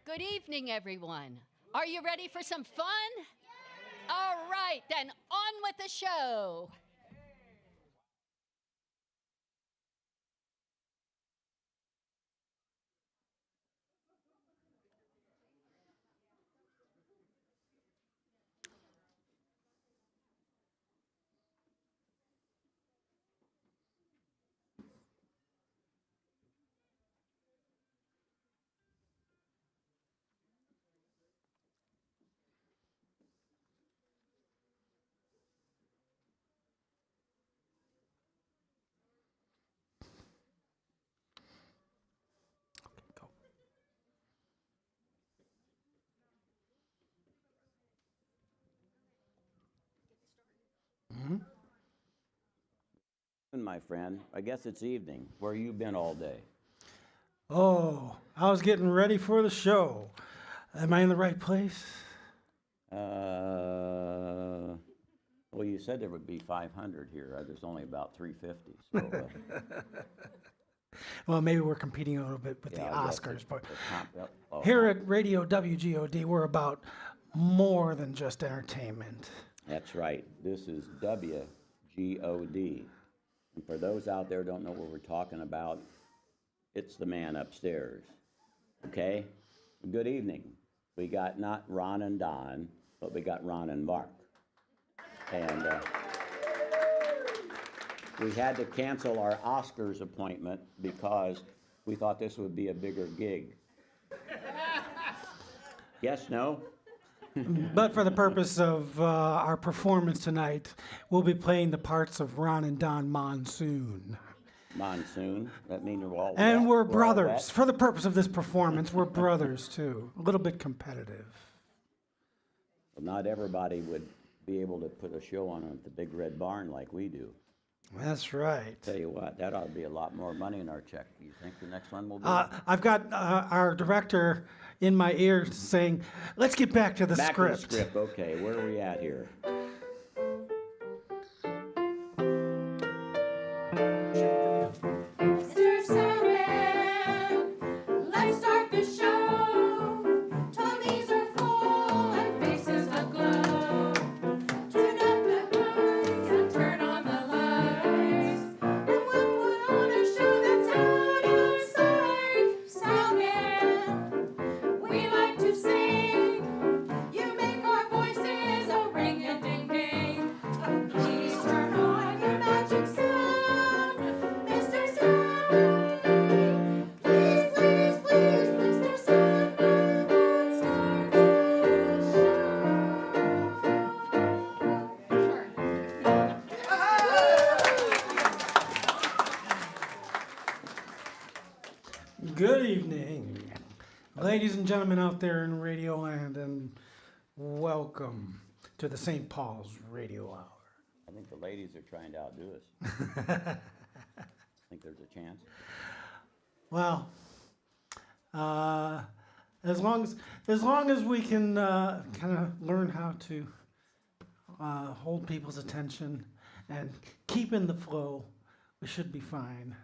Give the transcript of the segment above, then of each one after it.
Good evening, everyone. Are you ready for some fun? All right, then on with the show. My friend, I guess it's evening. Where you been all day? Oh, I was getting ready for the show. Am I in the right place? Well, you said there would be 500 here. There's only about 350. So, Well, maybe we're competing a little bit with yeah, the I guess Oscars, but oh, here at Radio WGOD, we're about more than just entertainment. that's right. This is WGOD. And for those out there who don't know what we're talking about, it's the man upstairs. Okay? Good evening. We got not Ron and Don, but we got Ron and Mark. And we had to cancel our Oscars appointment because we thought this would be a bigger gig. Yes, no? But for the purpose of our performance tonight, we'll be playing the parts of Ron and Don Monsoon. Monsoon. That means we're all And wet? we're all brothers. wet? For the purpose of this performance, we're brothers too. A little bit competitive. Well, not everybody would be able to put a show on at the Big Red Barn like we do. That's right. Tell you what, that ought to be a lot more money in our check. Do you think the next one will be? I've got our director in my ear saying, let's get back to the Back script. to the script. Okay, where are we at here? Mr. Sandman, let's start the show. Tummies are full and faces aglow. Turn up the lights and turn on the lights. And we'll put on a show that's out of sight. Sandman, we like to sing. You make our voices a ring-a-ding-ding. Please turn on your magic sound, Mr. Sandman. Please, please, please, Mr. Sandman, let's start Good evening, ladies and gentlemen out there in Radio Land, and welcome to the St. Paul's Radio Hour. I think the ladies are trying to outdo us. Think there's a chance? Well, as long as we can kind of learn how to hold people's attention and keep in the flow, we should be fine.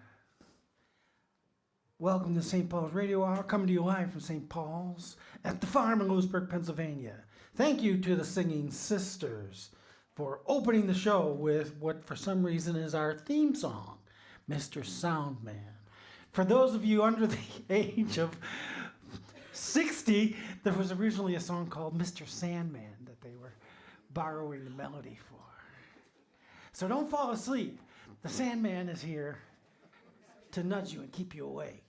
Welcome to St. Paul's Radio Hour, coming to you live from St. Paul's at the farm in Lewisburg, Pennsylvania. Thank you to the Singing Sisters for opening the show with what for some reason is our theme song, Mr. Soundman. For those of you under the age of 60, there was originally a song called Mr. Sandman that they were borrowing the melody for. So don't fall asleep. The Sandman is here to nudge you and keep you awake.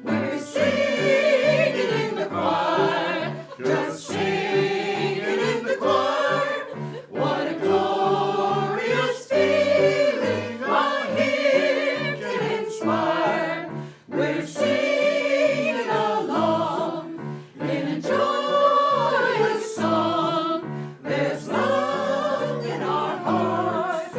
We're singing in the choir, just singing in the choir. What a glorious feeling our hymn can inspire. We're singing along in a joyous song. There's love in our hearts.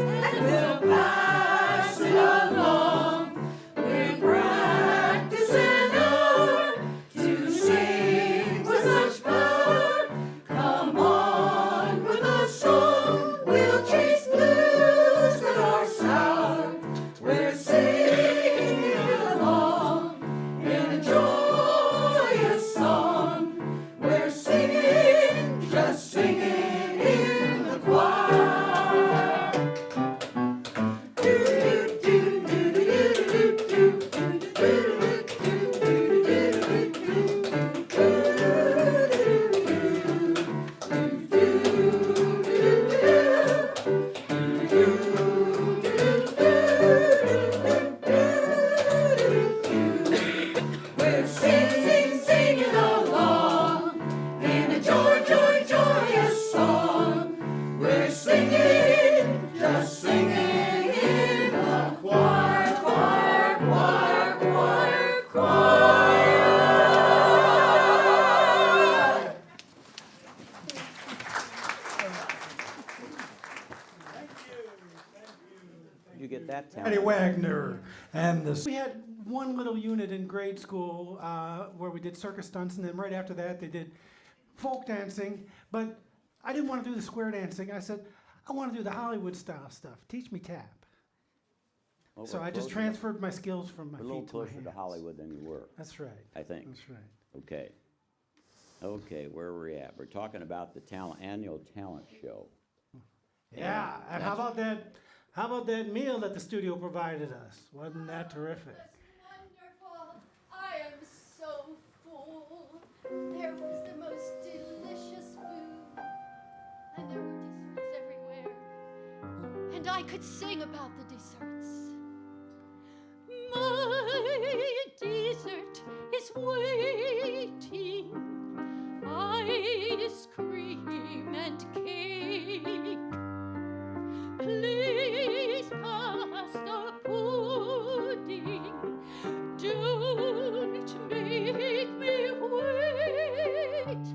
you get that talent? Eddie Wagner and this. We had one little unit in grade school where we did circus stunts, and then right after that they did folk dancing. But I didn't want to do the square dancing. I said, I want to do the Hollywood style stuff. Teach me tap. Well, So we're I just closer to- transferred my skills from my We're a little feet to my closer hands. to Hollywood than you were, That's right. I think. That's right. Okay. Okay, where are we at? We're talking about the annual talent show. Yeah, and how about that? How about that meal that the studio provided us? Wasn't that terrific? Wonderful. I am so full. There was the most delicious food, and there were desserts everywhere. And I could sing about the desserts. My dessert is waiting. Ice cream and cake. Please pass the pudding. Don't make me wait.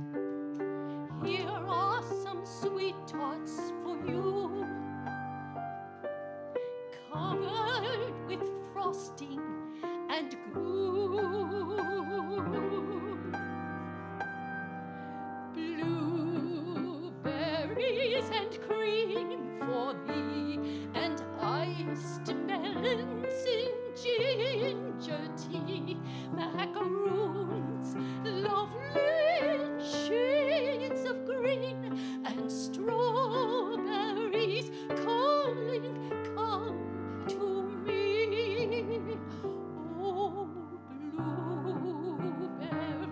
Here are some sweet tarts for you, covered with frosting and glue. Blueberries and cream for thee, and iced melons in ginger tea, macaroons, lovely in shades of green, and strawberries calling, come to me. Oh,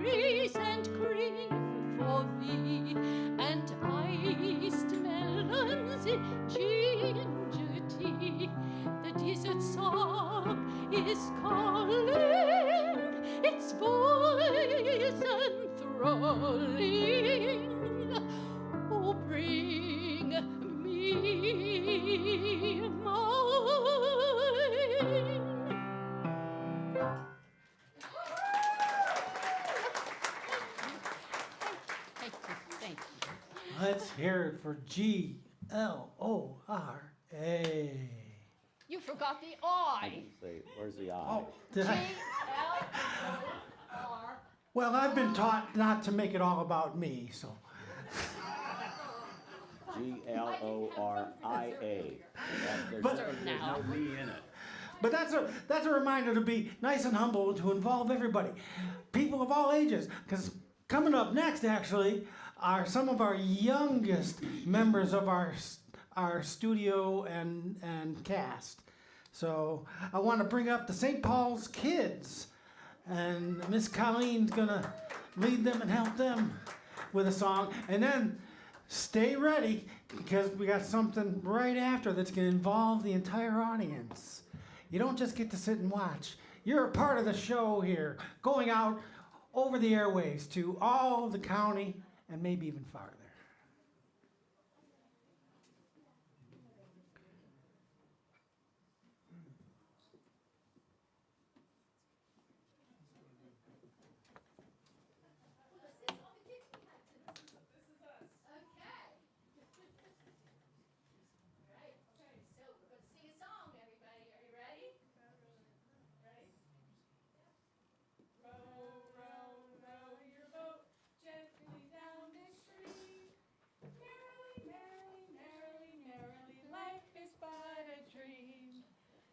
blueberries and cream for thee, and iced melons in ginger tea. The desert song is calling, its voice enthralling. Oh, bring me mine. Thank you, thank you. Let's hear it for G-L-O-R-A. You forgot the I I. didn't say, where's the I? Oh, did I? G-L-O-R. Well, I've been taught not to make it all about me, so. G-L-O-R-I-A. There's But- no me in it. But that's a reminder to be nice and humble, to involve everybody, people of all ages. Because coming up next, actually, are some of our youngest members of our studio and cast. So I want to bring up the St. Paul's Kids, and Miss Colleen's gonna lead them and help them with a song, and then stay ready because we got something right after that's gonna involve the entire audience. You don't just get to sit and watch. You're a part of the show here, going out over the airways to all of the county and maybe even farther.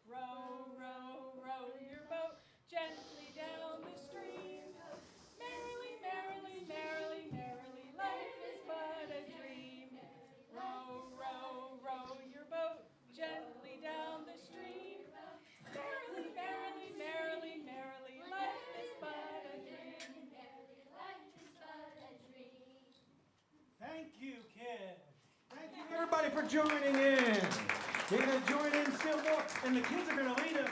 Row, row, row your boat gently down the stream. Merrily, merrily, merrily, merrily, life is but a dream. Row, row, row your boat gently down the stream. Merrily, merrily, merrily, merrily, life is but a dream. Thank you, kids. Thank you, everybody, for joining in. You're going to join in still more, and the kids are going to lead us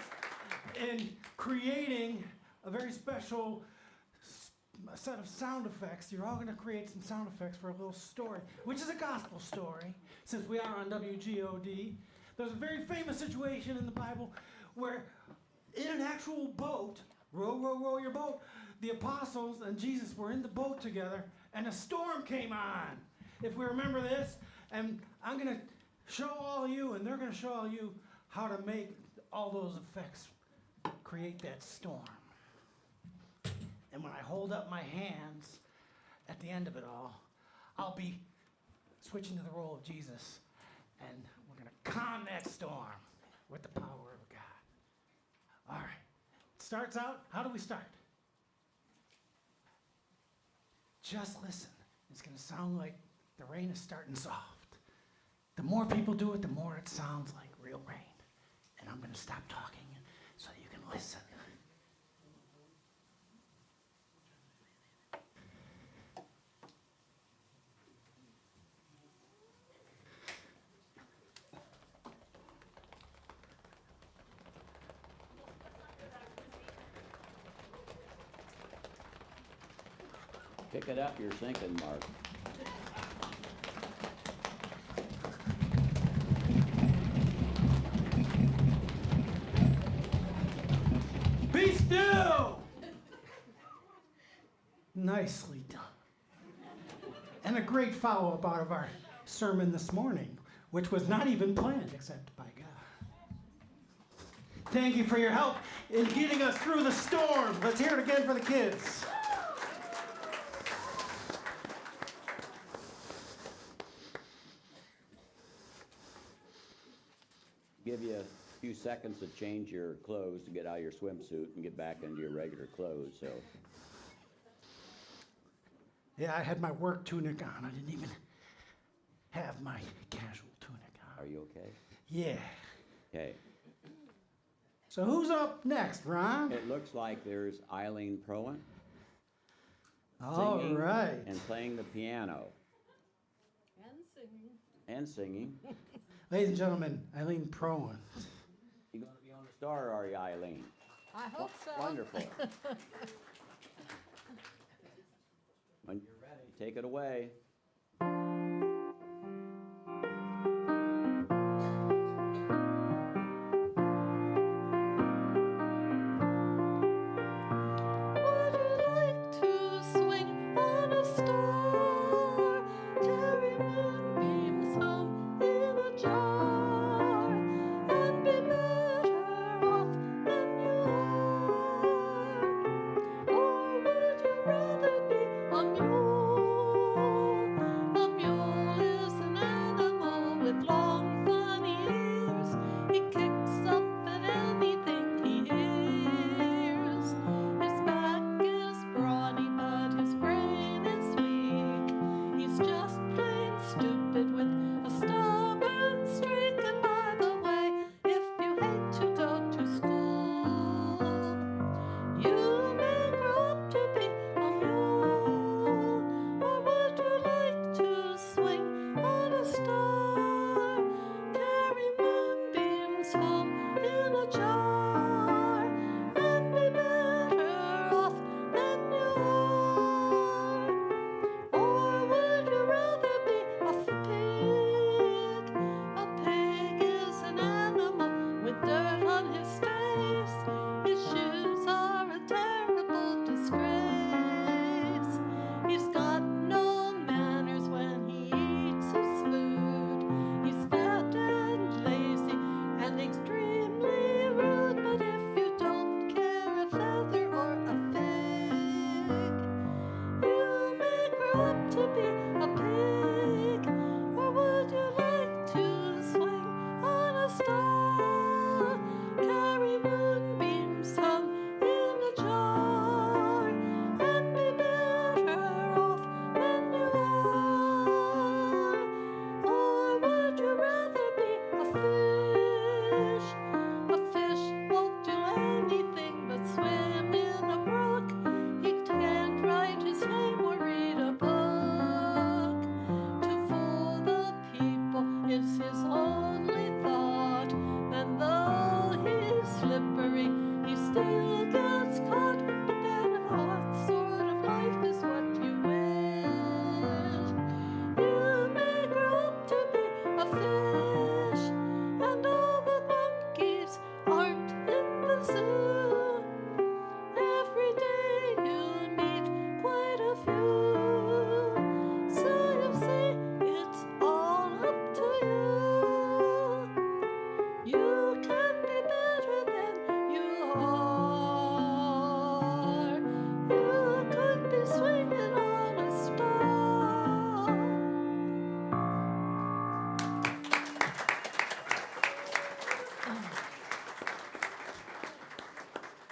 in creating a very special set of sound effects. You're all going to create some sound effects for a little story, which is a gospel story, since we are on WGOD. There's a very famous situation in the Bible where in an actual boat, row, row, row your boat, the apostles and Jesus were in the boat together, and a storm came on. If we remember this, and I'm going to show all of you, and they're going to show all you how to make all those effects create that storm. And when I hold up my hands at the end of it all, I'll be switching to the role of Jesus, and we're going to calm that storm with the power of God. All right. It starts out, how do we start? Just listen. It's going to sound like the rain is starting soft. The more people do it, the more it sounds like real rain. And I'm going to stop talking so you can listen. Pick it up, you're sinking, Mark. Be still! Nicely done. And a great follow-up out of our sermon this morning, which was not even planned except by God. Thank you for your help in getting us through the storm. Let's hear it again for the kids. Give you a few seconds to change your clothes to get out of your swimsuit and get back into your regular clothes. So, Yeah, I had my work tunic on. I didn't even have my casual tunic on. are you okay? Yeah. Okay. So who's up next, Ron? It looks like there's Eileen Prowan All singing right. and playing the piano And singing. and singing. Ladies and gentlemen, Eileen Prowan. You going to be on the star, are you, Eileen? I hope so. Wonderful. When you're ready, take it away. Would you like to swing on a star? Carry moonbeams home in a jar and be better off than you are? Or would you rather be a mule? A mule is an animal with long, funny ears. He kicks up at anything he hears. His back is brawny, but his brain is weak. He's just plain stupid with a stubborn streak. And by the way, if you hate to go to school, you may grow up to be a mule. Or would you like to swing on a star? Carry moonbeams home in a jar and be better off than you are? Or would you rather be a pig? A pig is an animal with dirt on his face. His shoes are a terrible disgrace. He's got no manners when he eats his food. He's fat and lazy and extremely rude.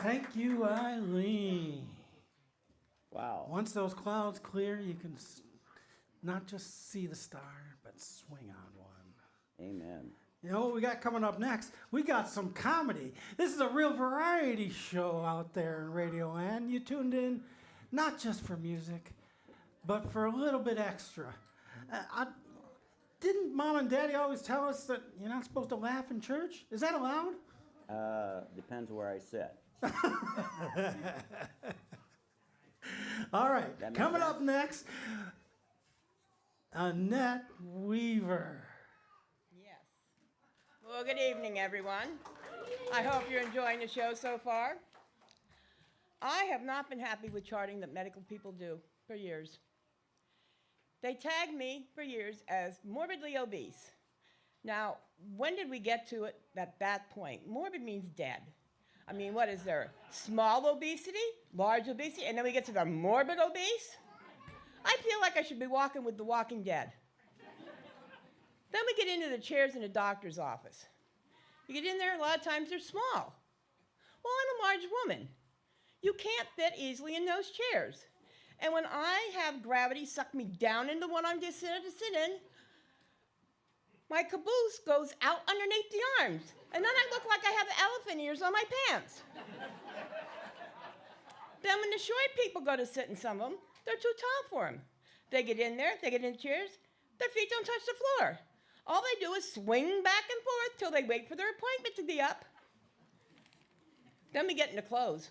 Thank you, Eileen. Wow. Once those clouds clear, you can not just see the star, but swing on one. Amen. You know what we got coming up next? We got some comedy. This is a real variety show out there in Radio Land. You tuned in not just for music, but for a little bit extra. Didn't Mom and Daddy always tell us that you're not supposed to laugh in church? Is that allowed? Depends where I sit. All right, That makes coming sense. up next, Annette Weaver. Yes. Well, good evening, everyone. I hope you're enjoying the show so far. I have not been happy with charting that medical people do for years. They tagged me for years as morbidly obese. Now, when did we get to it at that point? Morbid means dead. I mean, what is there? Small obesity, large obesity, and then we get to the morbid obese? I feel like I should be walking with the Walking Dead. Then we get into the chairs in the doctor's office. You get in there, a lot of times they're small. Well, I'm a large woman. You can't fit easily in those chairs. And when I have gravity suck me down into one I'm decided to sit in, my caboose goes out underneath the arms. And then I look like I have elephant ears on my pants. Then when the short people go to sit in some of them, they're too tall for them. They get in there, they get in the chairs, their feet don't touch the floor. All they do is swing back and forth till they wait for their appointment to be up. Then we get into clothes.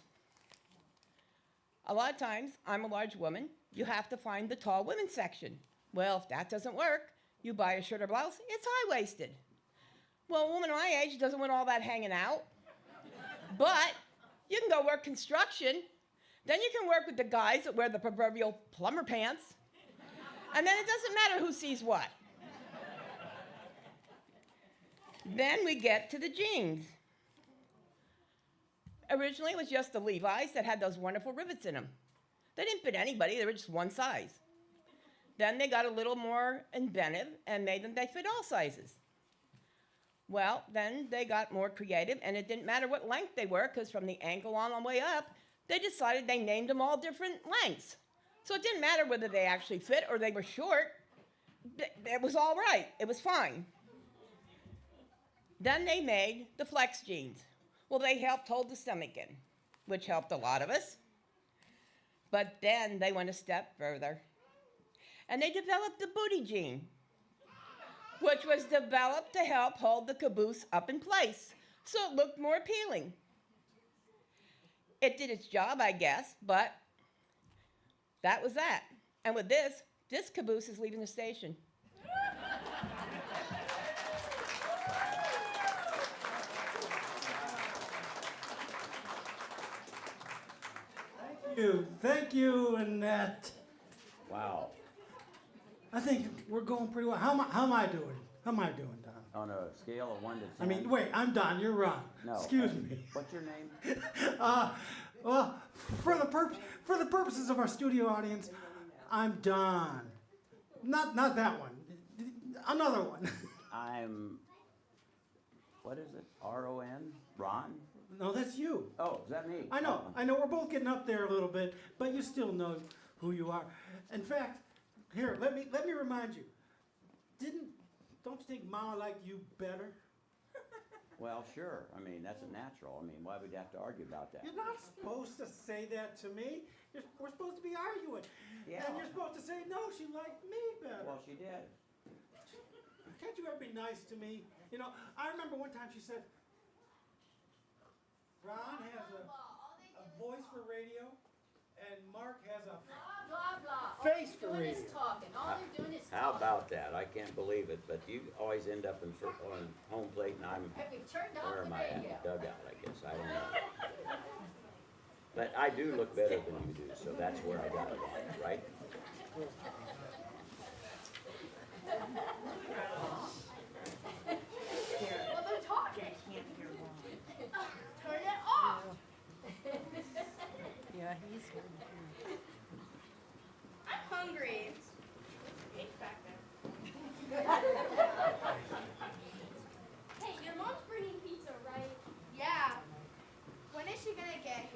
A lot of times, I'm a large woman, you have to find the tall women's section. Well, if that doesn't work, you buy a shirt or blouse, it's high-waisted. Well, a woman my age doesn't want all that hanging out. But you can go work construction. Then you can work with the guys that wear the proverbial plumber pants. And then it doesn't matter who sees what. Then we get to the jeans. Originally, it was just the Levi's that had those wonderful rivets in them. They didn't fit anybody, they were just one size. Then they got a little more inventive and made them they fit all sizes. Well, then they got more creative, and it didn't matter what length they were, because from the ankle on the way up, they decided they named them all different lengths. So it didn't matter whether they actually fit or they were short. It was all right. It was fine. Then they made the flex jeans. Well, they helped hold the stomach in, which helped a lot of us. But then they went a step further. And they developed the booty jean, which was developed to help hold the caboose up in place, so it looked more appealing. It did its job, I guess, but that was that. And with this caboose is leaving the station. Thank you, Annette. Wow. I think we're going pretty well. How am I doing? How am I doing, Don? On a scale of 1 to 10. I mean, wait, I'm Don. You're Ron. No. Excuse me. What's your name? Well, for the purposes of our studio audience, I'm Don. Not that one. Another one. I'm, what is it? R-O-N? Ron? No, that's you. Oh, is that me? I know. Oh. I know. We're both getting up there a little bit, but you still know who you are. In fact, here, let me remind you. Don't you think Mama liked you better? Well, sure. I mean, that's a natural. I mean, why would you have to argue about that? You're not supposed to say that to me. We're supposed to be arguing. Yeah. And you're supposed to say, no, she liked me better. Well, she did. Can't you ever be nice to me? You know, I remember one time she said, Ron has a voice for radio, and Mark has a Blah, blah. Face All for they're doing radio. is talking. All they're doing is How talking. about that? I can't believe it, but you always end up on home plate, and I'm, Have you turned off where the am I at? radio? Dugout, I guess. I don't know. But I do look better than you do, so that's where I got it on, right? Well, they're talking. Turn it off. Yeah, he's I'm hungry. Hey, your mom's bringing pizza, right? Yeah. When is she gonna get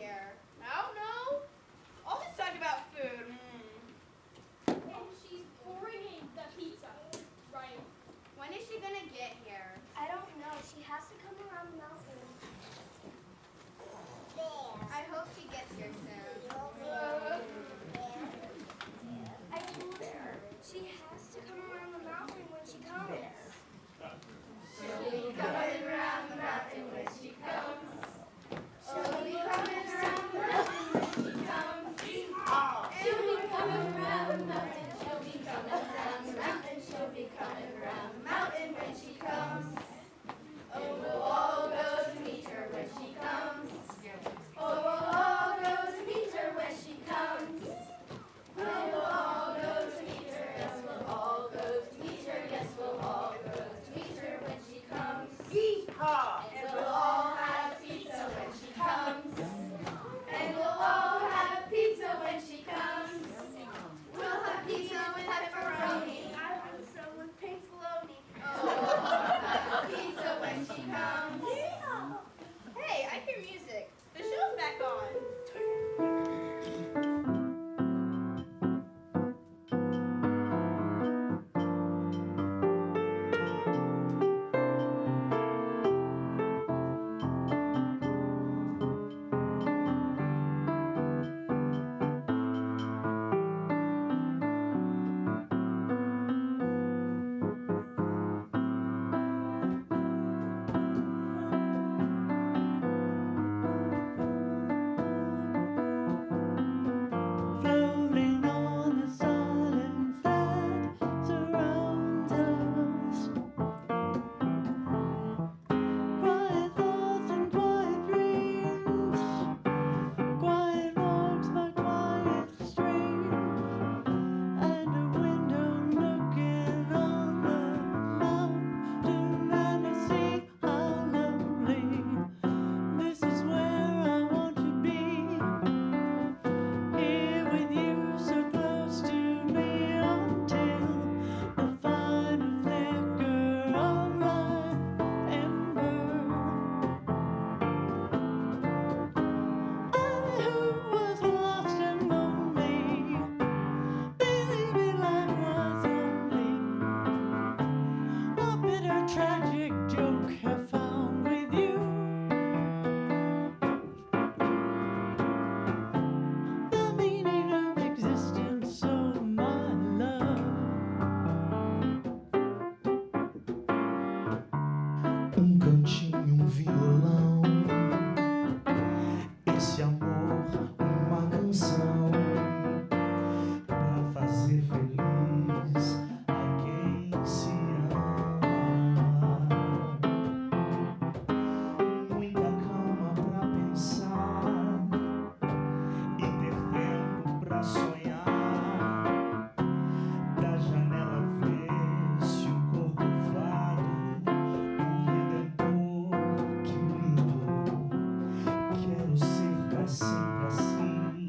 Hey, I hear music. The show's back on. Floating on the silence that surrounds us. Quiet thoughts and quiet dreams, quiet walks by quiet streams, and a window looking on the mountain and the sea. How lovely! This is where I want to be. Here with you, so close to me, until the final flicker of light ember. I who was lost and lonely, believing life was only a bitter, tragic joke I found with you. The meaning of existence, oh my love. Cantinho, violão. Esse amor, uma canção pra fazer feliz a quem se ama. Muita calma pra pensar e ter tempo pra sonhar. Da janela ver-se o corcovado, o Redentor, que lindo. Quero ser pra sempre assim,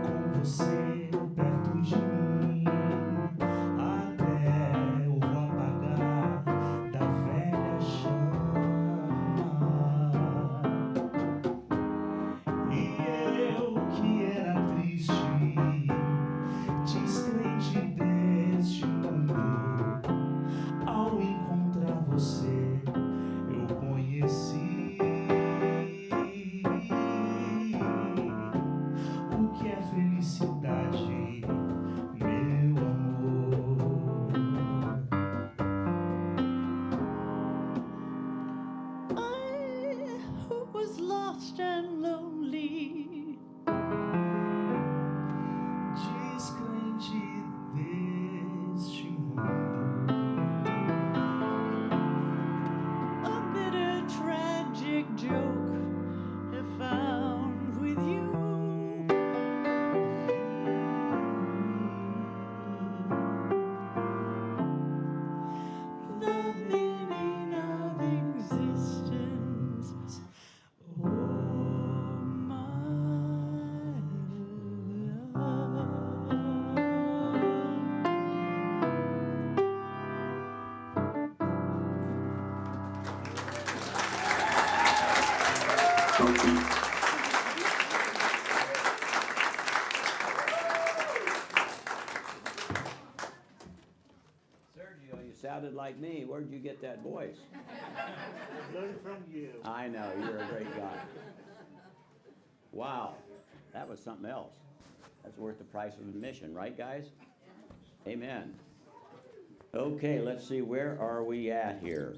com você perto de mim, até o apagar da velha chama. E eu que era triste, descrente deste mundo, ao encontrar você, eu conheci o que é felicidade, meu amor. I who was lost and lonely, Descrente deste mundo, a bitter, tragic joke I found with you. The meaning of existence, oh my Sergio, you sounded like me. Where'd you get that voice? learn from you. I know, you're a great guy. Wow, that was something else. That's worth the price of admission, right, guys? Amen. Okay, let's see, where are we at here?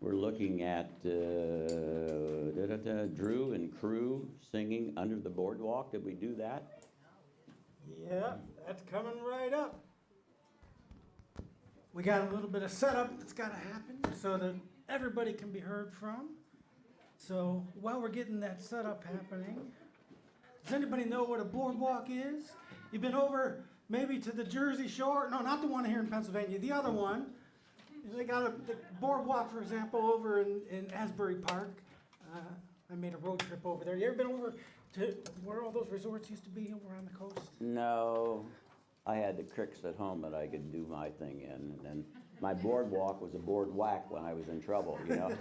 We're looking at Drew and crew singing Under the Boardwalk. Did we do that? Yeah, that's coming right up. We got a little bit of setup that's got to happen so that everybody can be heard from. So while we're getting that setup happening, does anybody know what a boardwalk is? You've been over maybe to the Jersey Shore? No, not the one here in Pennsylvania, the other one. They got the boardwalk, for example, over in Asbury Park. I made a road trip over there. You ever been over to where all those resorts used to be over on the coast? No, I had the creeks at home that I could do my thing in, and then my boardwalk was a board whack when I was in trouble, you know?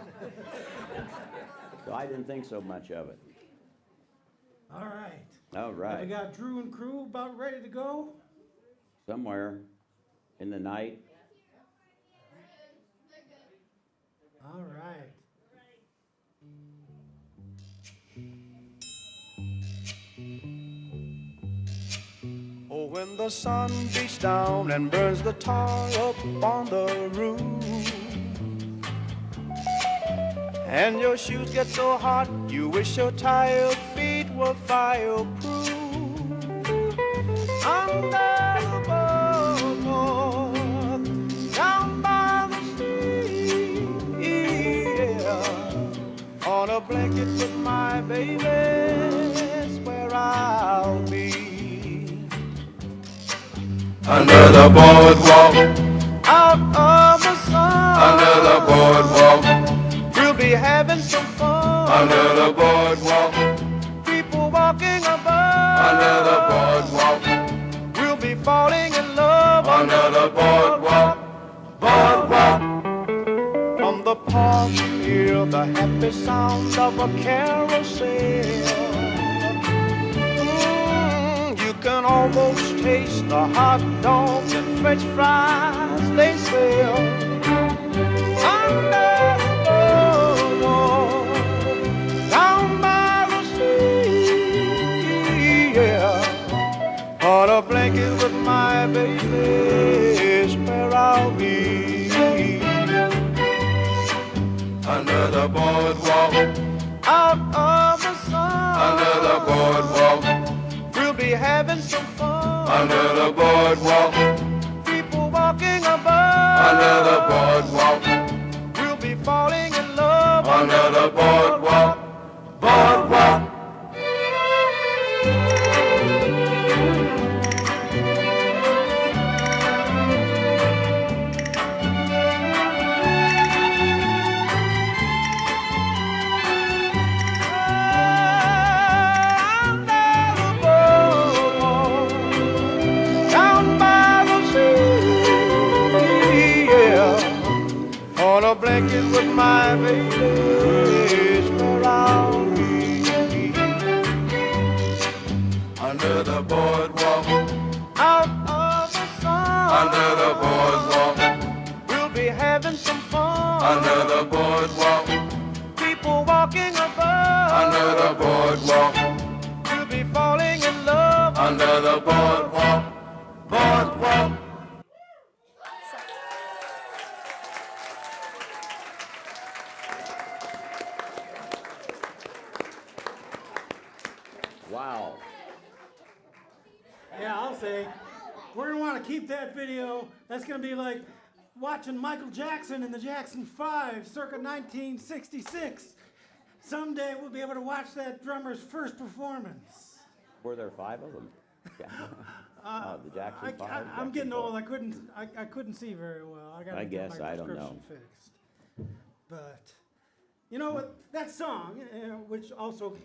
So I didn't think so much of it. All right. All Have we right. got Drew and crew about ready to go? Somewhere in the night. All right. Oh, when the sun beats down and burns the tar up on the roof, and your shoes get so hot, you wish your tired feet were fireproof. Under the boardwalk, down by the sea, yeah, on a blanket with my baby, that's where I'll be. Under the boardwalk, Out of the sun, under the boardwalk, we'll be having some fun. under the boardwalk, People walking above, under the boardwalk, we'll be falling in love. under the boardwalk, boardwalk. From the park you hear the happy sound of a carousel. You can almost taste the hot dogs and french fries they sell. Under the boardwalk, down by the sea, yeah, on a blanket with my baby is where I'll be. Under the boardwalk, Out of the sun, under the boardwalk, we'll be having some fun. under the boardwalk, People walking above, under the boardwalk, we'll be falling in love. under the boardwalk, boardwalk. On a blanket with my baby is where I'll be. Under the boardwalk, Out of the sun, under the boardwalk, we'll be having some fun. under the boardwalk, People walking above, under the boardwalk, we'll be falling in love. under the boardwalk, boardwalk. Wow. Yeah, I'll say. We're going to want to keep that video. That's going to be like watching Michael Jackson in the Jackson 5 circa 1966. Someday we'll be able to watch that drummer's first performance. Were there 5 of them? Yeah. The Jackson 5. I'm Jackson getting 4. old. I couldn't see very well. I got I to get guess, my I don't know. prescription fixed. But you know what? That song, which also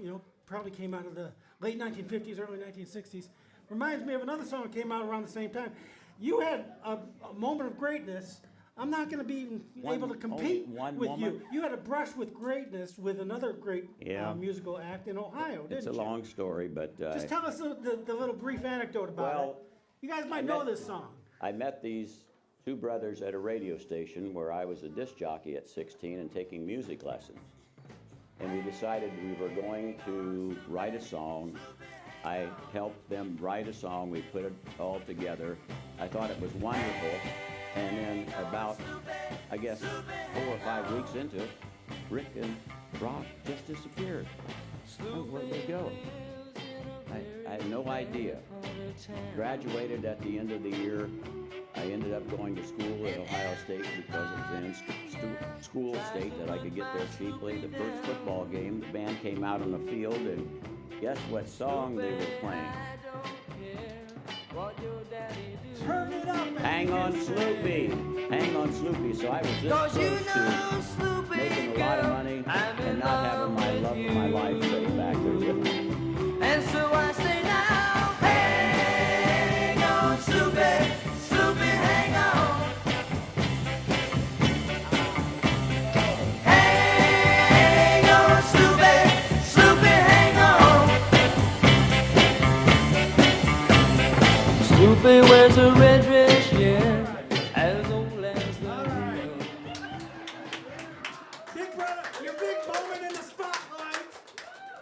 probably came out of the late 1950s, early 1960s, reminds me of another song that came out around the same time. You had a moment of greatness. I'm not going to be even able to compete only one with moment? you. You had a brush with greatness with another great Yeah. musical act in Ohio, didn't It's a you? long story, but Just tell us the little brief anecdote about Well, it. You guys I might know met- this song. I met these 2 brothers at a radio station where I was a disc jockey at 16 and taking music lessons. And we decided we were going to write a song. I helped them write a song. We put it all together. I thought it was wonderful. And then about, I guess, 4 or 5 weeks into it, Rick and Rob just disappeared. Oh, where'd they go? I had no idea. Graduated at the end of the year. I ended up going to school at Ohio State because it was in school state that I could get there cheaply. The first football game, the band came out on the field, and guess what song they were playing? Turn it up. Hang on, Sloopy. Hang on, Sloopy. So I was this close to making a lot of money and not having my love of my life sitting back there with me. And so I say now, hang on, Sloopy, Sloopy, hang on. a red dress, yeah, as old as the world. Big brother, your big moment in the spotlight.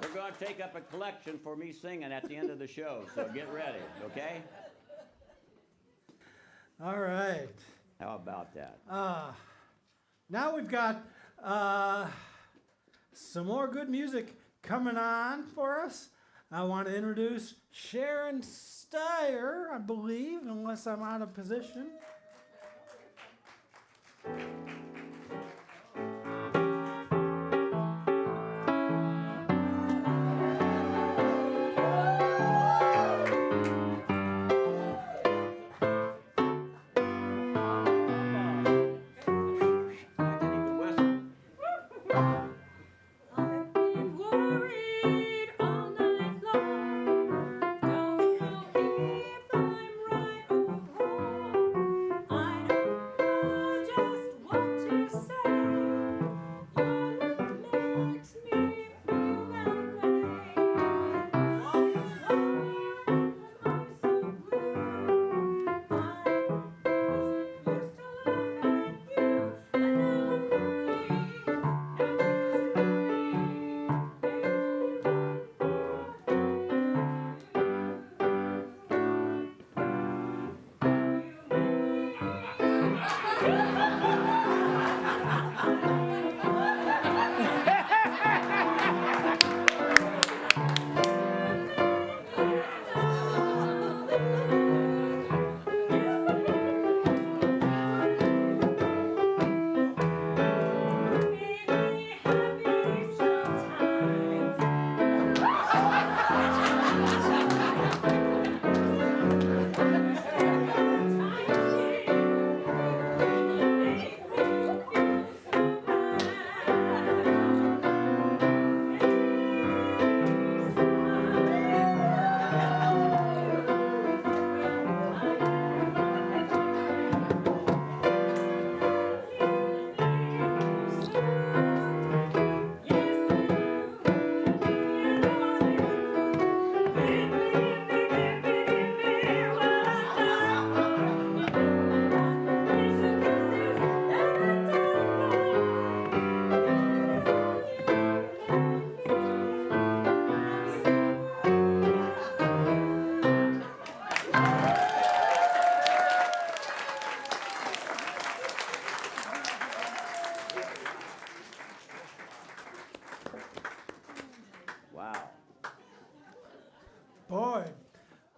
We're going to take up a collection for me singing at the end of the show, so get ready, okay? All right. How about that? Now we've got some more good music coming on for us. I want to introduce Sharon Steyer, I believe, unless I'm out of position. I've been worried all night long. Don't know if I'm right or wrong. I don't know just what to say. Your love makes me feel that way. All this love, am I so blue? I was the first to laugh at you, and now I'm free. Wow. Boy,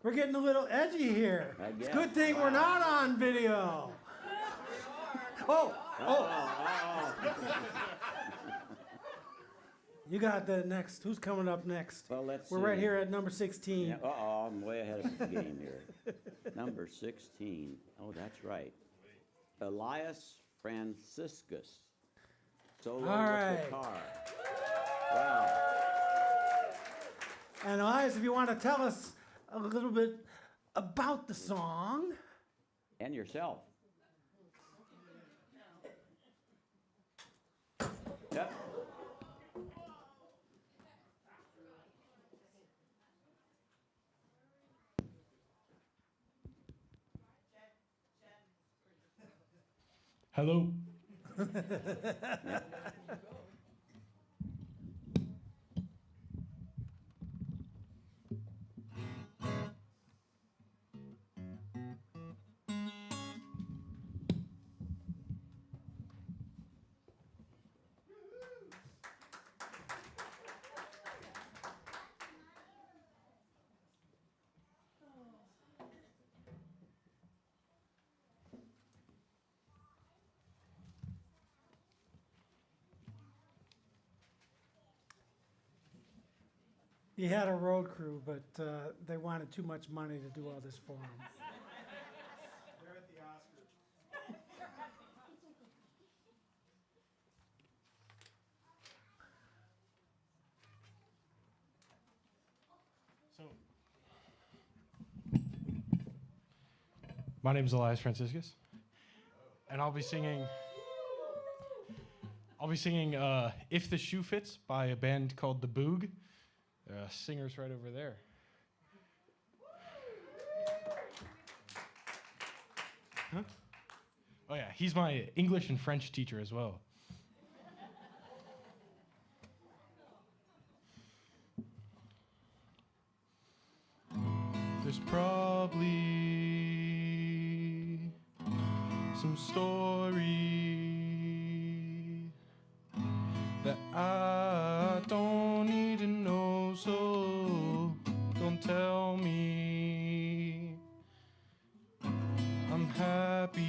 we're getting a little edgy here. I It's a guess. good thing we're not on video. Oh, you got the next. Who's coming up next? Well, let's We're right see. here at number 16. Yeah, I'm way ahead of the game here. Number 16. Oh, that's right. Elias Franciscus. Solo All with right. guitar. Wow. And Elias, if you want to tell us a little bit about the song. And yourself. Yep. Hello. He had a road crew, but they wanted too much money to do all this for him. They're at the Oscars. So, my name is Elias Franciscus, and I'll be singing "If the Shoe Fits" by a band called The Boog. Singers right over there. Oh yeah, he's my English and French teacher as well. There's probably some story that I don't need to know, so don't tell me. I'm happy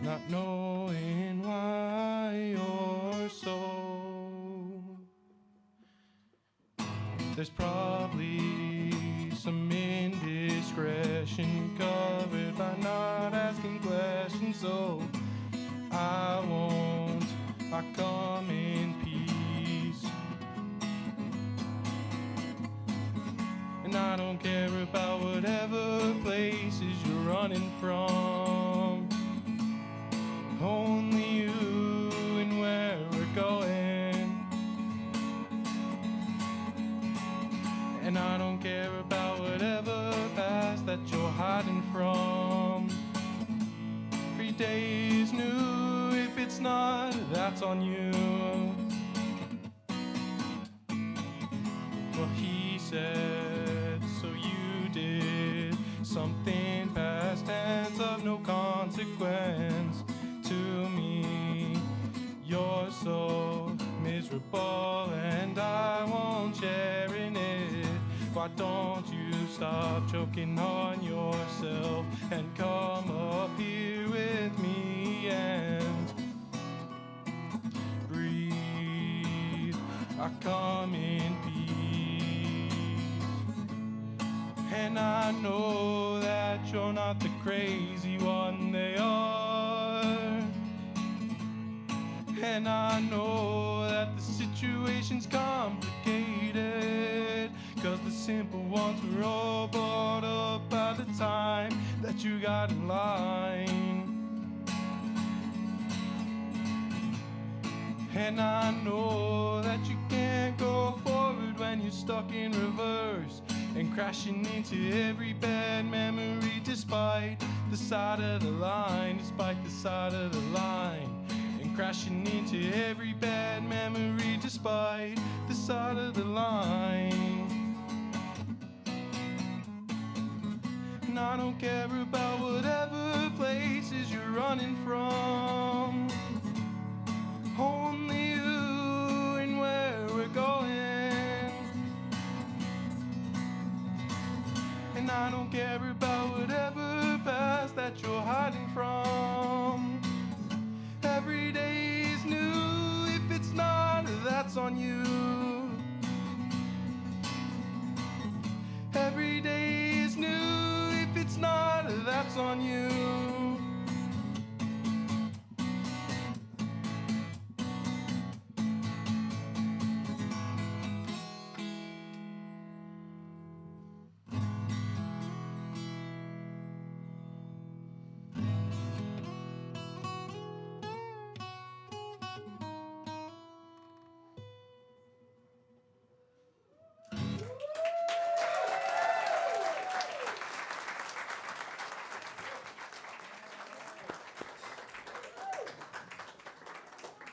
not knowing why you're so. There's probably some indiscretion covered by not asking questions, so I won't. I come in peace, and I don't care about whatever places you're running from. Only you and where we're going. And I don't care about whatever past that you're hiding from. Every day is new. If it's not, that's on you. Well, he said, so you did something past tense of no consequence to me. You're so miserable and I won't share in it. Why don't you stop choking on yourself and come up here with me and breathe? I come in peace, and I know that you're not the crazy one they are. And I know that the situation's complicated, 'cause the simple ones were all brought up by the time that you got in line. And I know that you can't go forward when you're stuck in reverse and crashing into every bad memory despite the side of the line, despite the side of the line. Crashing into every bad memory despite the side of the line. And I don't care about whatever places you're running from. Only you and where we're going. And I don't care about whatever past that you're hiding from. Every day is new. If it's not, that's on you. Every day is new. If it's not, that's on you.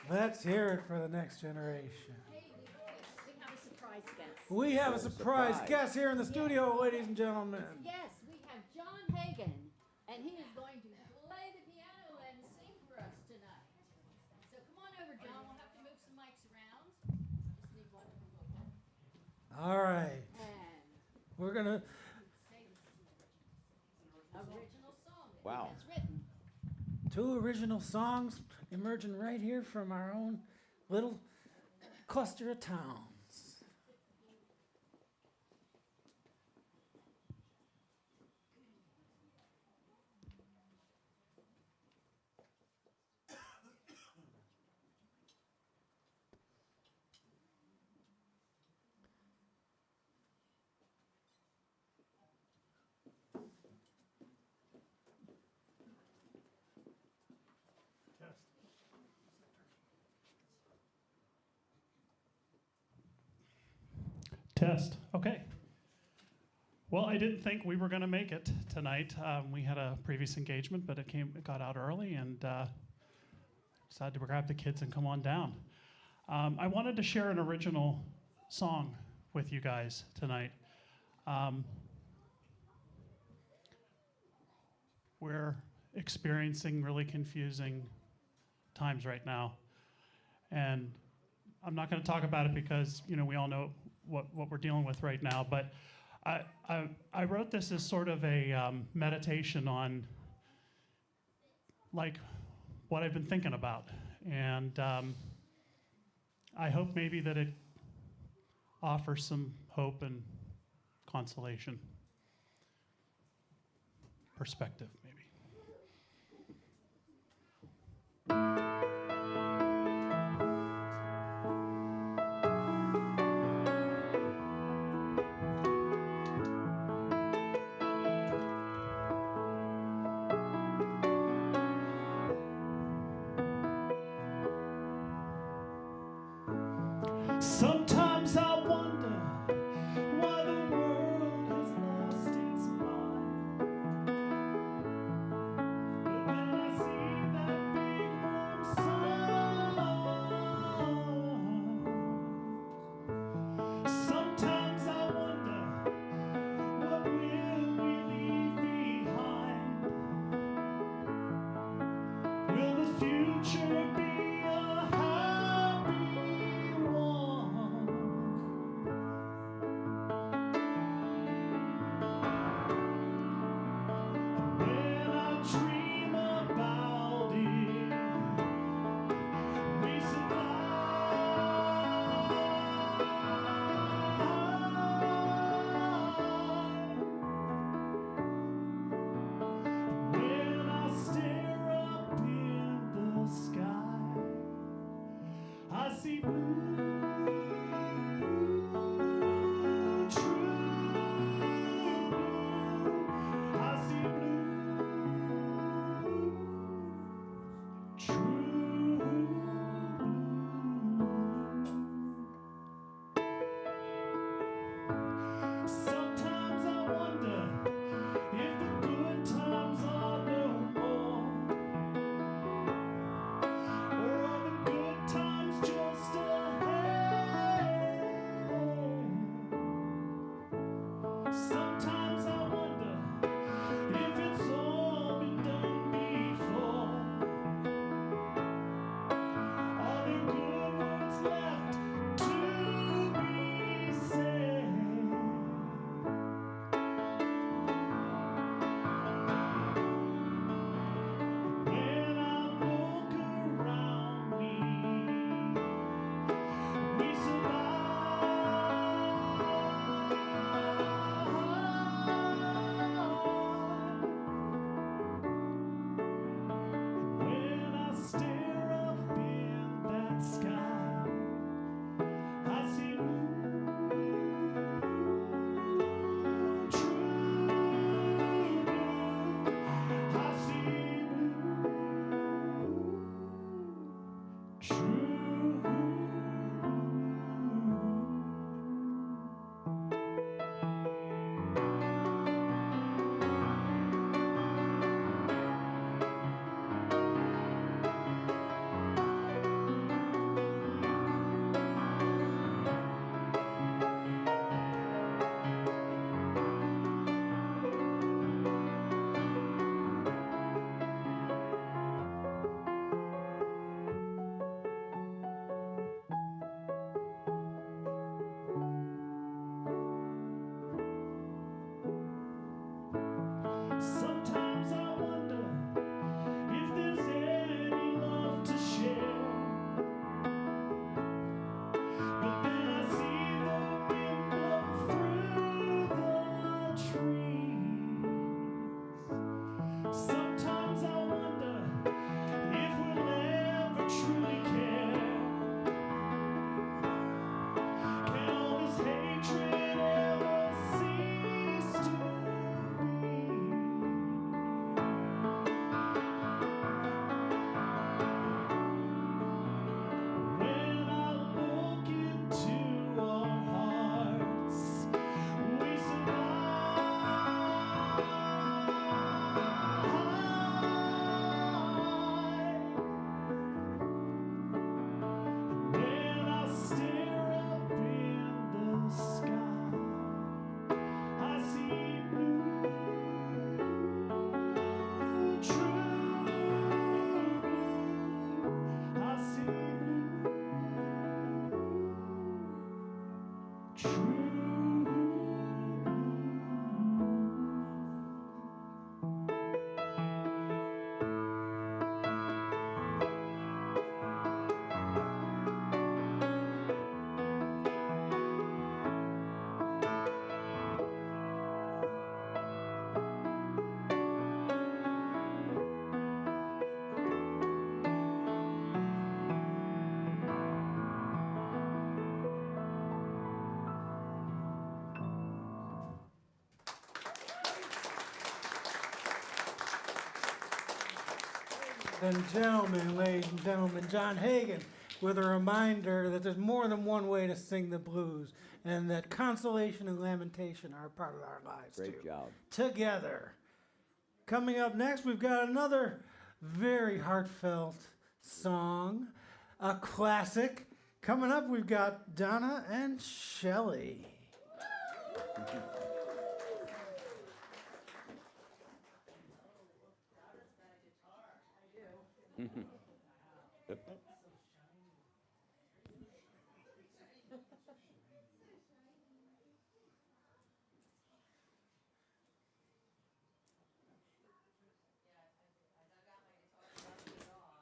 Let's hear it for the next generation. Hey, we have a surprise guest. We have a surprise Surprise. guest here in the studio, ladies and gentlemen. Yes, we have John Hagen, and he is going to play the piano and sing for us tonight. So come on over, John. We'll have to move some mics around. Just need one from over. All right. And We're going to. say this is an original song that Wow. he has written. Two original songs emerging right here from our own little cluster of towns. Test. Okay. Well, I didn't think we were going to make it tonight. We had a previous engagement, but it got out early, and decided to grab the kids and come on down. I wanted to share an original song with you guys tonight. We're experiencing really confusing times right now, and I'm not going to talk about it because we all know what we're dealing with right now. But I wrote this as sort of a meditation on like what I've been thinking about, and I hope maybe that it offers some hope and consolation, perspective maybe. Sometimes I wonder why the world has lost its mind. But then I see that big warm sun. Sometimes I wonder, what will we leave behind? Will the future be a happy one? When I dream about it, we survive. When I stare up in the sky, I see blue, true blue. I see blue, true blue. Sometimes I wonder if the good times are no more, or are the good times just ahead? Sometimes I wonder if it's all been done before. Are there good words left to be said? When I look around me, we survive. When I stare up in that sky, I see blue, true blue. I see blue, true blue. stare up in the sky. I see blue, true blue. I see blue, true blue. And gentlemen, ladies and gentlemen, John Hagen with a reminder that there's more than one way to sing the blues and that consolation and lamentation are a part of our lives Great too. job. Together. Coming up next, we've got another very heartfelt song, a classic. Coming up, we've got Donna and Shelley.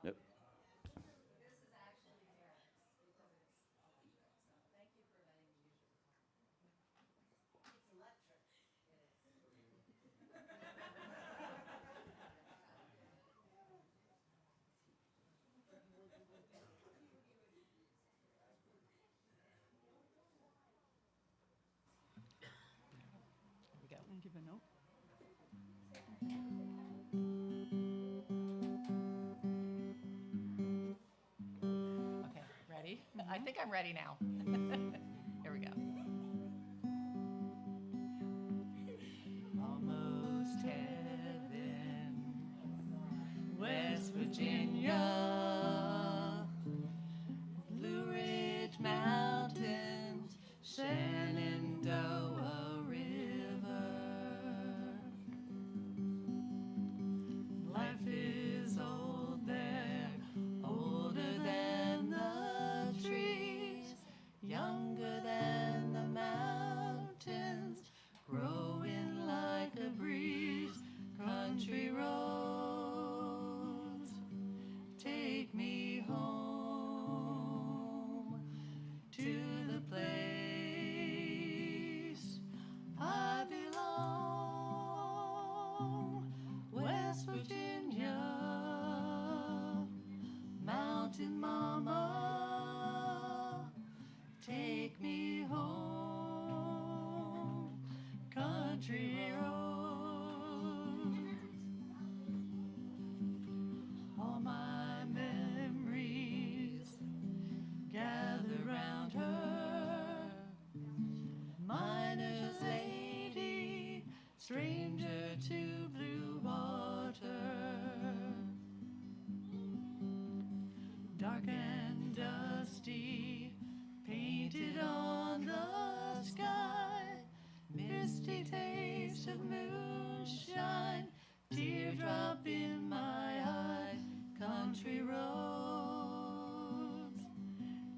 Yep. we go. Give a note. Okay, ready? I think I'm ready now. Here we go. Almost heaven, West Virginia, Blue Ridge Mountains, Shenandoah River. Life is old there, older than the trees, younger than the mountains, growing like a breeze. Country roads take me home to the place I belong. West Virginia, Mountain Mama, take me home. Country roads. All my memories gather round her. Miner's lady, stranger to blue water. Dark and dusty, painted on the sky. Misty taste of moonshine, teardrop in my eye. Country roads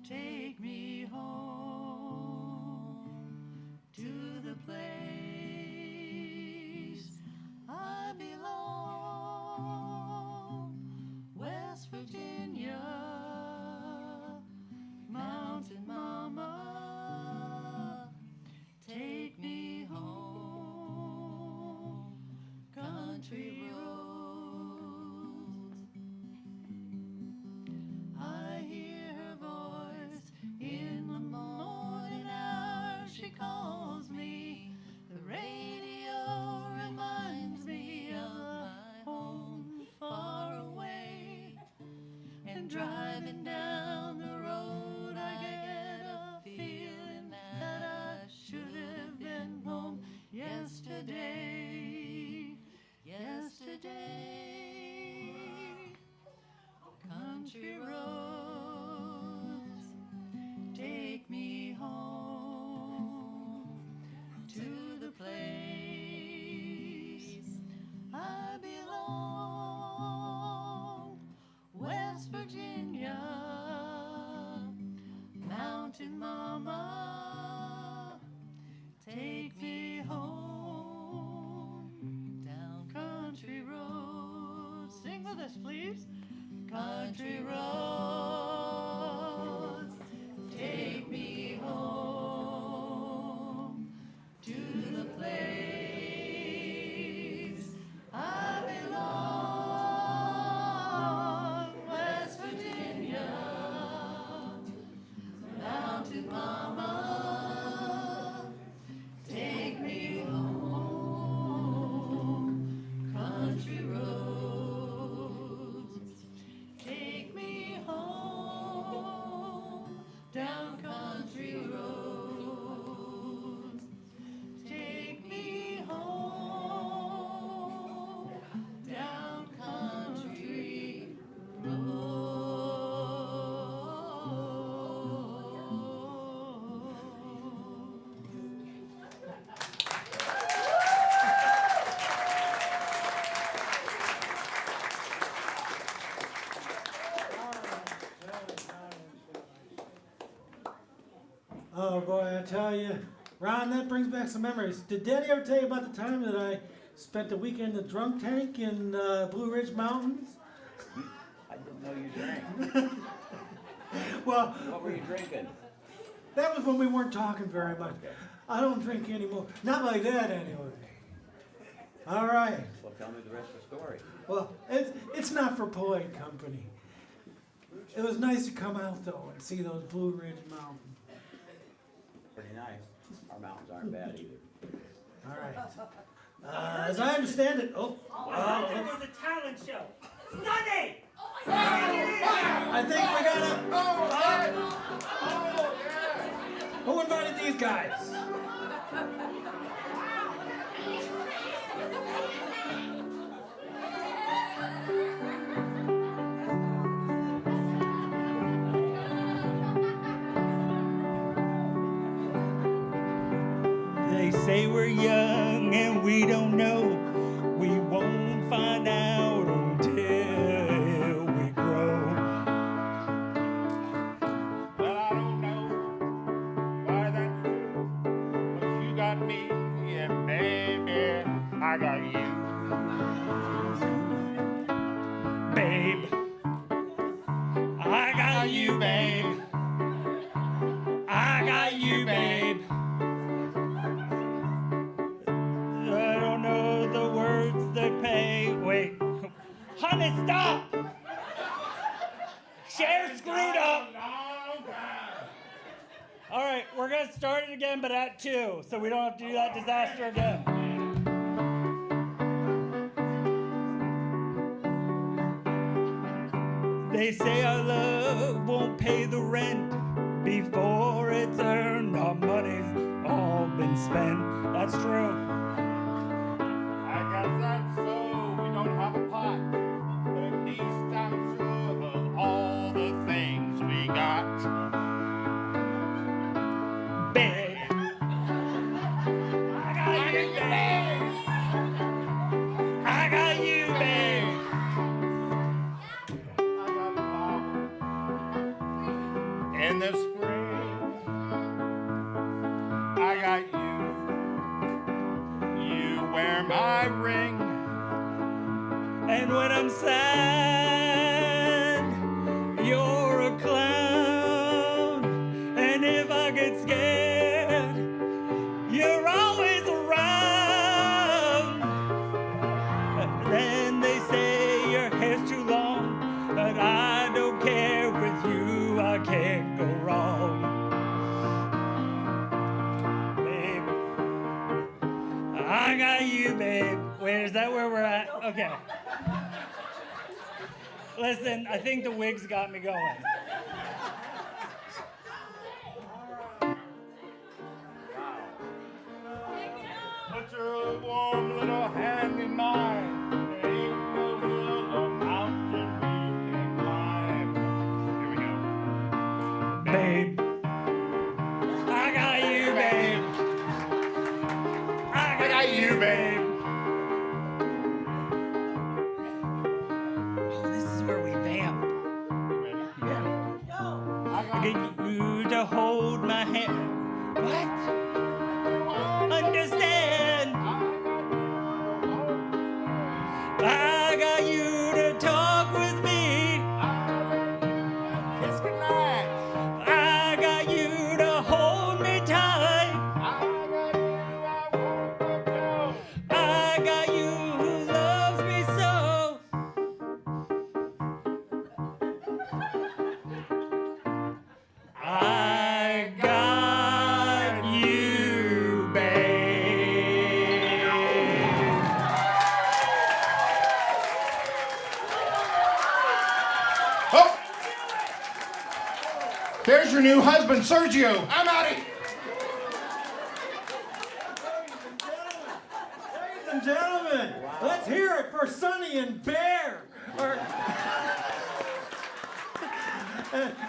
take me home to the place I belong. West Virginia, Mountain Mama, take me home. Country roads. I hear her voice in the morning hour. She calls me. The radio reminds me of my home far away. And driving down the road, I get a feeling that I should have been home yesterday. Yesterday. Country roads take Mountain Mama, take me home down country roads. Sing with us, please. Country roads, take me home to the place I belong, West Virginia. Mountain Mama, take me home, country roads, take me home, down country roads, take me home, down country Oh boy, I tell you, Ron, that brings back some memories. Did Daddy ever tell you about the time that I spent a weekend in the drunk tank in Blue Ridge Mountains? I didn't know you drank. Well, What were you drinking? that was when we weren't talking very much. Okay. I don't drink anymore. Not like that, anyway. All right. Well, tell me the rest of the story. Well, it's not for polite company. It was nice to come out, though, and see those Blue Ridge Mountains. Pretty nice. Our mountains aren't bad either. All right. As I understand it, It was a talent show. Sunday! I think we gotta. Who invited these guys? They say we're young and we don't know. We won't find out until we grow. Well, I don't know why that's true, but you got me, yeah, baby, I got you. Babe, I got you, babe. I got you, babe. I don't know the words they pay. Wait, honey, stop! Cher screwed up. All right, we're gonna start it again, but at 2, so we don't have to do that disaster again. They say our love won't pay the rent before it's earned. Our money's all been spent. That's true. I guess that's so. We don't have a pot, but at least I'm sure of all the things we got. Babe, I got you, babe. I got you, babe. I got flowers in the spring. I got you. You wear my ring. And when I'm sad, you're a clown. And if I get scared, you're always around. Then they say your hair's too long, but I don't care. With you, I can't go wrong. Babe, I got you, babe. Wait, is that where we're at? Okay. Listen, I think the wigs got me going. Put your warm little hand in mine. There ain't no hill or mountain we can climb. Here we go. Babe, I got you, babe. I got you, babe. Oh, this is where we vamp. You ready? Yeah. I got get you to hold my hand. What? Understand? I got you to talk with me. Kiss goodnight. I got you to hold me tight. I got you who loves me so. I got you, babe. Oh! There's your new husband, Sergio. I'm outie. Ladies and gentlemen, let's hear it for Sonny and Bear.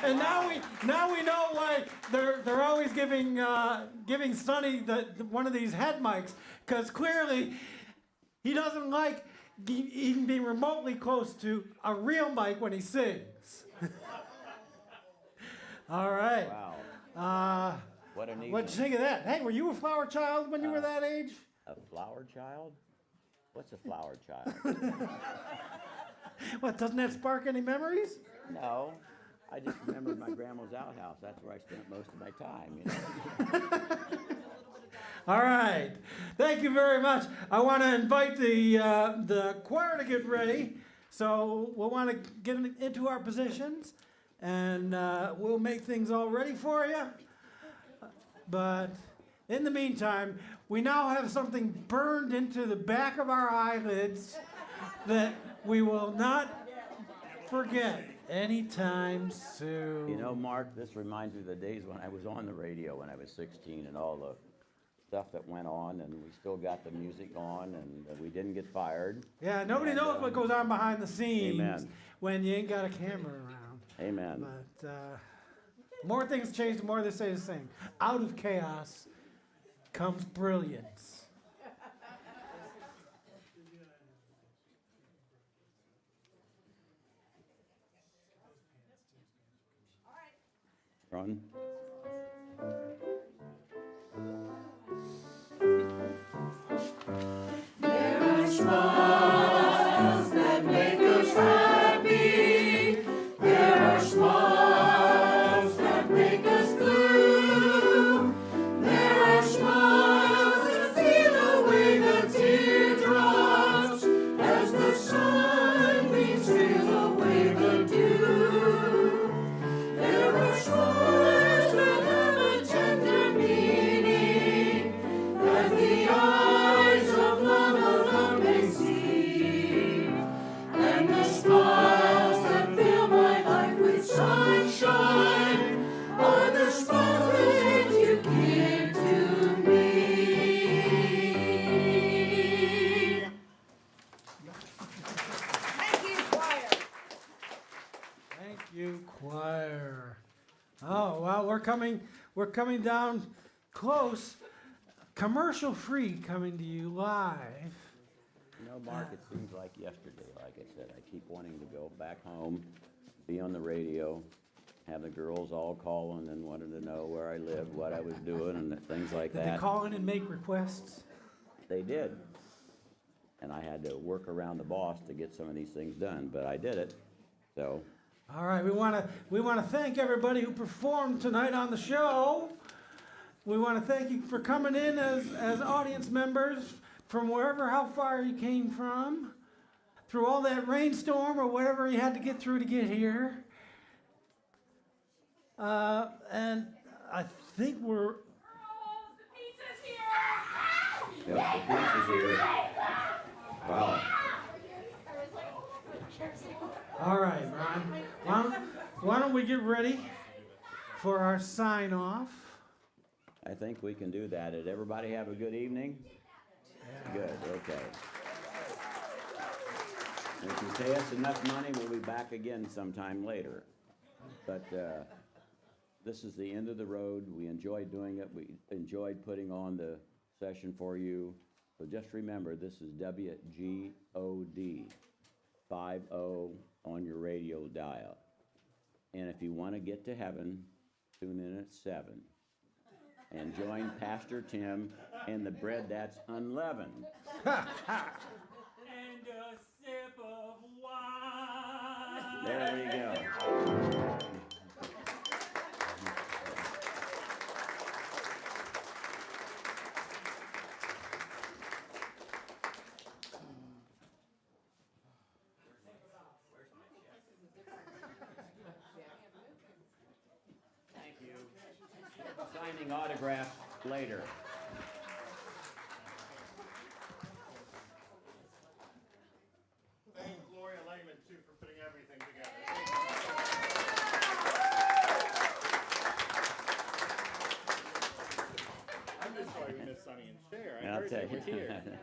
And now we know why they're always giving Sonny one of these head mics, because clearly he doesn't like even being remotely close to a real mic when he sings. All right. Wow. What an evening. What'd you think of that? Hey, were you a flower child when you were that age? A flower child? What's a flower child? What, doesn't that spark any memories? No. I just remembered my grandma's outhouse. That's where I spent most of my time, you know. All right. Thank you very much. I want to invite the choir to get ready. So we'll want to get into our positions, and we'll make things all ready for you. But in the meantime, we now have something burned into the back of our eyelids that we will not forget anytime soon. You know, Mark, this reminds me of the days when I was on the radio when I was 16 and all the stuff that went on, and we still got the music on, and we didn't get fired. Yeah, nobody knows what goes on behind the scenes Amen. when you ain't got a camera around. Amen. But more things change, the more they stay the same. Out of chaos comes brilliance. Run. There are smiles that make us happy. There are smiles that make us blue. There are smiles that steal away the teardrops as the sunbeams steal away the dew. There are smiles that have a tender meaning as the eyes of love alone may see. And the smiles that fill my life with sunshine are the smiles that you give to me. Thank you, choir. Thank you, choir. Oh, well, we're coming down close. Commercial free, coming to you live. You know, Mark, it seems like yesterday, like I said. I keep wanting to go back home, be on the radio, have the girls all calling and wanting to know where I lived, what I was doing, and things like Did that. they call in and make requests? They did. And I had to work around the boss to get some of these things done, but I did it. So, All right, we want to thank everybody who performed tonight on the show. We want to thank you for coming in as audience members from how far you came from, through all that rainstorm or whatever you had to get through to get here. And I think we're. yep, the piece is here. Wow. All right, Ron. Why don't we get ready for our sign off? I think we can do that. Did everybody have a good evening? Good, okay. If you pay us enough money, we'll be back again sometime later. But this is the end of the road. We enjoyed doing it. We enjoyed putting on the session for you. So just remember, this is WGOD 50 on your radio dial. And if you want to get to heaven, Tune in at 7. And join Pastor Tim and the bread that's unleavened. And a sip of wine. There we go. Thank you. Signing autographs later. Thank Gloria Lehman, too, for putting everything together. I'm just sorry we missed Sonny and Cher. I I'll heard tell they were you. here.